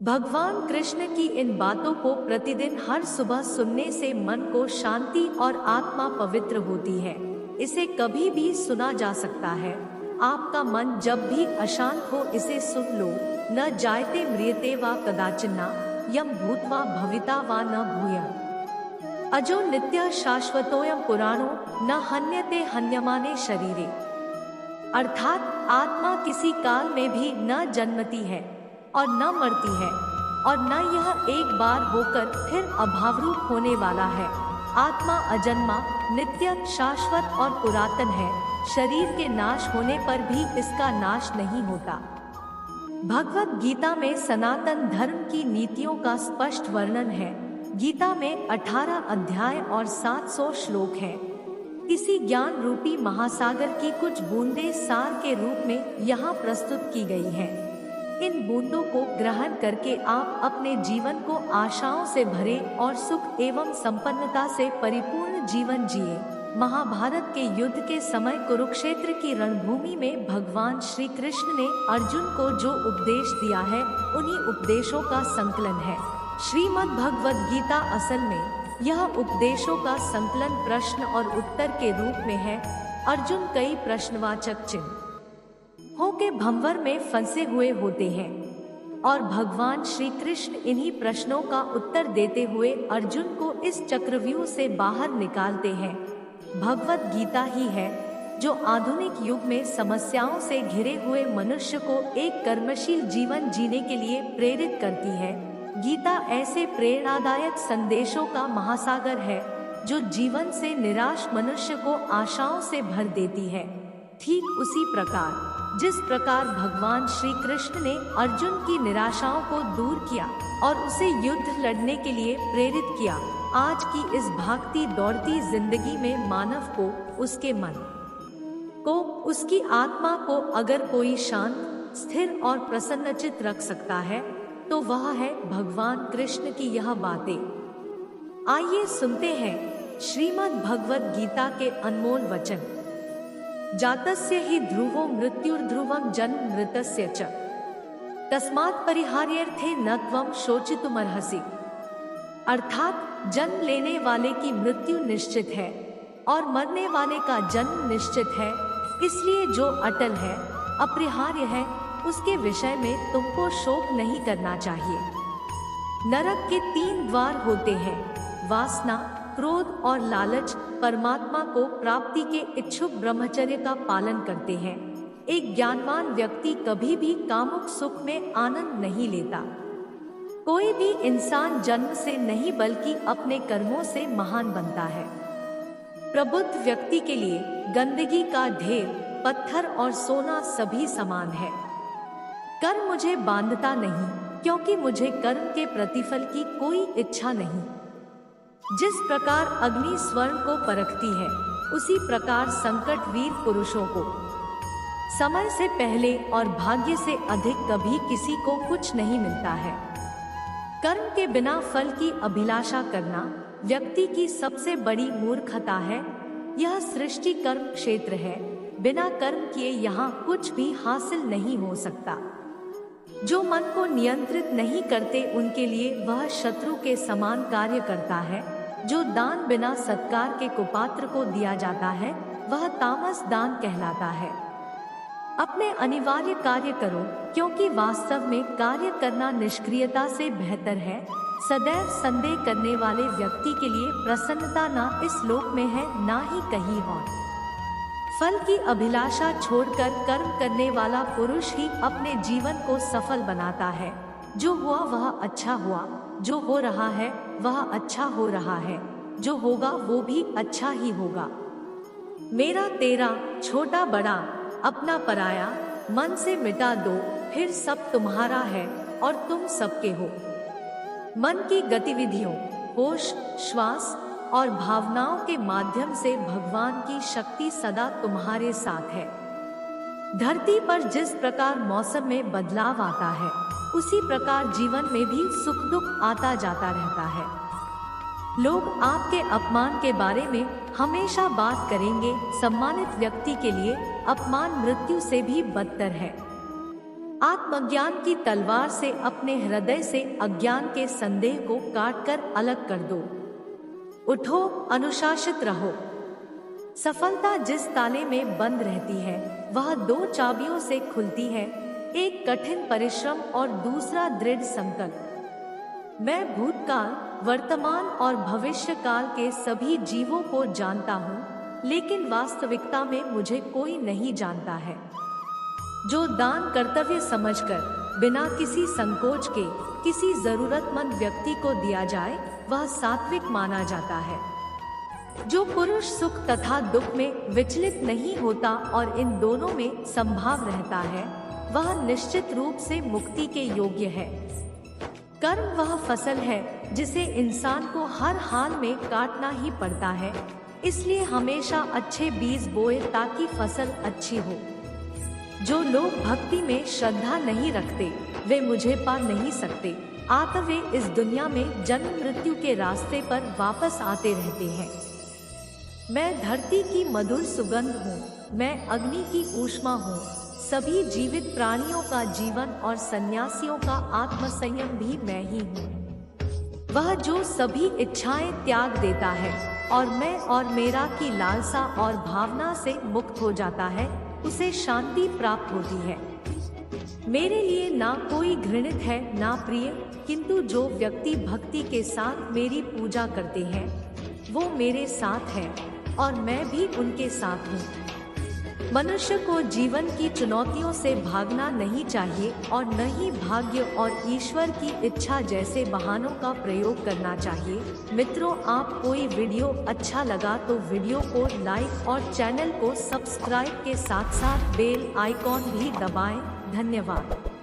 भगवान कृष्ण की इन बातों को प्रतिदिन हर सुबह सुनने से मन को शांति और आत्मा पवित्र होती है। इसे कभी भी सुना जा सकता है। आपका मन जब भी अशांत हो इसे सुन लो। न जायते म्रियते वा कदाचिन्ना यम भूत्वा भविता वा न भूय अजो नित्य शाश्वतोयम पुराणो न हन्यते हन्यमाने शरीरे। अर्थात आत्मा किसी काल में भी न जन्मती है और न मरती है और न यह एक बार होकर फिर अभावरूप होने वाला है। आत्मा अजन्मा, नित्य, शाश्वत और पुरातन है। शरीर के नाश होने पर भी इसका नाश नहीं होता। भगवत गीता में सनातन धर्म की नीतियों का स्पष्ट वर्णन है। गीता में 18 अध्याय और 700 श्लोक हैं। इसी ज्ञान रूपी महासागर की कुछ बूंदें सार के रूप में यहाँ प्रस्तुत की गई हैं। इन बूंदों को ग्रहण करके आप अपने जीवन को आशाओं से भरे और सुख एवं संपन्नता से परिपूर्ण जीवन जिए। महाभारत के युद्ध के समय कुरुक्षेत्र की रणभूमि में भगवान श्री कृष्ण ने अर्जुन को जो उपदेश दिया है उन्हीं उपदेशों का संकलन है। श्रीमद् भगवद गीता असल में यह उपदेशों का संकलन प्रश्न और उत्तर के रूप में है। अर्जुन कई प्रश्नवाचक चिन्ह के भंवर में फंसे हुए होते हैं और भगवान श्री कृष्ण इन्हीं प्रश्नों का उत्तर देते हुए अर्जुन को इस चक्रव्यूह से बाहर निकालते हैं। भगवत गीता ही है जो आधुनिक युग में समस्याओं से घिरे हुए मनुष्य को एक कर्मशील जीवन जीने के लिए प्रेरित करती है। गीता ऐसे प्रेरणादायक संदेशों का महासागर है जो जीवन से निराश मनुष्य को आशाओं से भर देती है। ठीक उसी प्रकार जिस प्रकार भगवान श्री कृष्ण ने अर्जुन की निराशाओं को दूर किया और उसे युद्ध लड़ने के लिए प्रेरित किया, आज की इस भागती दौड़ती जिंदगी में मानव को, उसके मन को, उसकी आत्मा को अगर कोई शांत, स्थिर और प्रसन्नचित रख सकता है तो वह है भगवान कृष्ण की यह बातें। आइए सुनते हैं श्रीमद् भगवद गीता के अनमोल वचन। जातस्य हि ध्रुवो मृत्युर्ध्रुवं जन्म मृतस्य च तस्मात् परिहार्यर्थे न त्वं शोचितुमर्हसि। अर्थात जन्म लेने वाले की मृत्यु निश्चित है और मरने वाले का जन्म निश्चित है, इसलिए जो अटल है, अपरिहार्य है, उसके विषय में तुमको शोक नहीं करना चाहिए। नरक के 3 द्वार होते हैं, वासना, क्रोध और लालच परमात्मा को प्राप्ति के इच्छुक ब्रह्मचर्य का पालन करते हैं। एक ज्ञानवान व्यक्ति कभी भी कामुक सुख में आनंद नहीं लेता। कोई भी इंसान जन्म से नहीं बल्कि अपने कर्मों से महान बनता है। प्रबुद्ध व्यक्ति के लिए गंदगी का ढेर, पत्थर और सोना सभी समान है। कर्म मुझे बांधता नहीं, क्योंकि मुझे कर्म के प्रतिफल की कोई इच्छा नहीं। जिस प्रकार अग्नि स्वर्ण को परखती है, उसी प्रकार संकट वीर पुरुषों को समय से पहले और भाग्य से अधिक कभी किसी को कुछ नहीं मिलता है। कर्म के बिना फल की अभिलाषा करना व्यक्ति की सबसे बड़ी मूर्खता है। यह सृष्टि कर्म क्षेत्र है, बिना कर्म किए यहाँ कुछ भी हासिल नहीं हो सकता। जो मन को नियंत्रित नहीं करते उनके लिए वह शत्रु के समान कार्य करता है। जो दान बिना सत्कार के कुपात्र को दिया जाता है वह तामस दान कहलाता है। अपने अनिवार्य कार्य करो, क्योंकि वास्तव में कार्य करना निष्क्रियता से बेहतर है। सदैव संदेह करने वाले व्यक्ति के लिए प्रसन्नता ना इस लोक में है ना ही कहीं और। फल की अभिलाषा छोड़कर कर्म करने वाला पुरुष ही अपने जीवन को सफल बनाता है। जो हुआ वह अच्छा हुआ, जो हो रहा है वह अच्छा हो रहा है, जो होगा वो भी अच्छा ही होगा। मेरा तेरा, छोटा बड़ा, अपना पराया, मन से मिटा दो, फिर सब तुम्हारा है और तुम सबके हो। मन की गतिविधियों, होश, श्वास और भावनाओं के माध्यम से भगवान की शक्ति सदा तुम्हारे साथ है। धरती पर जिस प्रकार मौसम में बदलाव आता है, उसी प्रकार जीवन में भी सुख दुख आता जाता रहता है। लोग आपके अपमान के बारे में हमेशा बात करेंगे। सम्मानित व्यक्ति के लिए अपमान मृत्यु से भी बदतर है। आत्मज्ञान की तलवार से अपने हृदय से अज्ञान के संदेह को काटकर अलग कर दो। उठो, अनुशासित रहो। सफलता जिस ताले में बंद रहती है वह 2 चाबियों से खुलती है, एक कठिन परिश्रम और दूसरा दृढ़ संकल्प। मैं भूतकाल, वर्तमान और भविष्य काल के सभी जीवों को जानता हूँ, लेकिन वास्तविकता में मुझे कोई नहीं जानता है। जो दान कर्तव्य समझकर बिना किसी संकोच के किसी जरूरतमंद व्यक्ति को दिया जाए वह सात्विक माना जाता है। जो पुरुष सुख तथा दुख में विचलित नहीं होता और इन दोनों में संभाव रहता है वह निश्चित रूप से मुक्ति के योग्य है। कर्म वह फसल है जिसे इंसान को हर हाल में काटना ही पड़ता है, इसलिए हमेशा अच्छे बीज बोए ताकि फसल अच्छी हो। जो लोग भक्ति में श्रद्धा नहीं रखते वे मुझे पा नहीं सकते, अतः वे इस दुनिया में जन्म मृत्यु के रास्ते पर वापस आते रहते हैं। मैं धरती की मधुर सुगंध हूँ, मैं अग्नि की ऊष्मा हूँ, सभी जीवित प्राणियों का जीवन और सन्यासियों का आत्मसंयम भी मैं ही हूँ। वह जो सभी इच्छाएं त्याग देता है और मैं और मेरा की लालसा और भावना से मुक्त हो जाता है उसे शांति प्राप्त होती है। मेरे लिए ना कोई घृणित है ना प्रिय, किंतु जो व्यक्ति भक्ति के साथ मेरी पूजा करते हैं वो मेरे साथ है और मैं भी उनके साथ हूँ। मनुष्य को जीवन की चुनौतियों से भागना नहीं चाहिए और न ही भाग्य और ईश्वर की इच्छा जैसे बहानों का प्रयोग करना चाहिए। मित्रों, आप कोई वीडियो अच्छा लगा तो वीडियो को लाइक और चैनल को सब्सक्राइब के साथ साथ बेल आइकॉन भी दबाएं। धन्यवाद।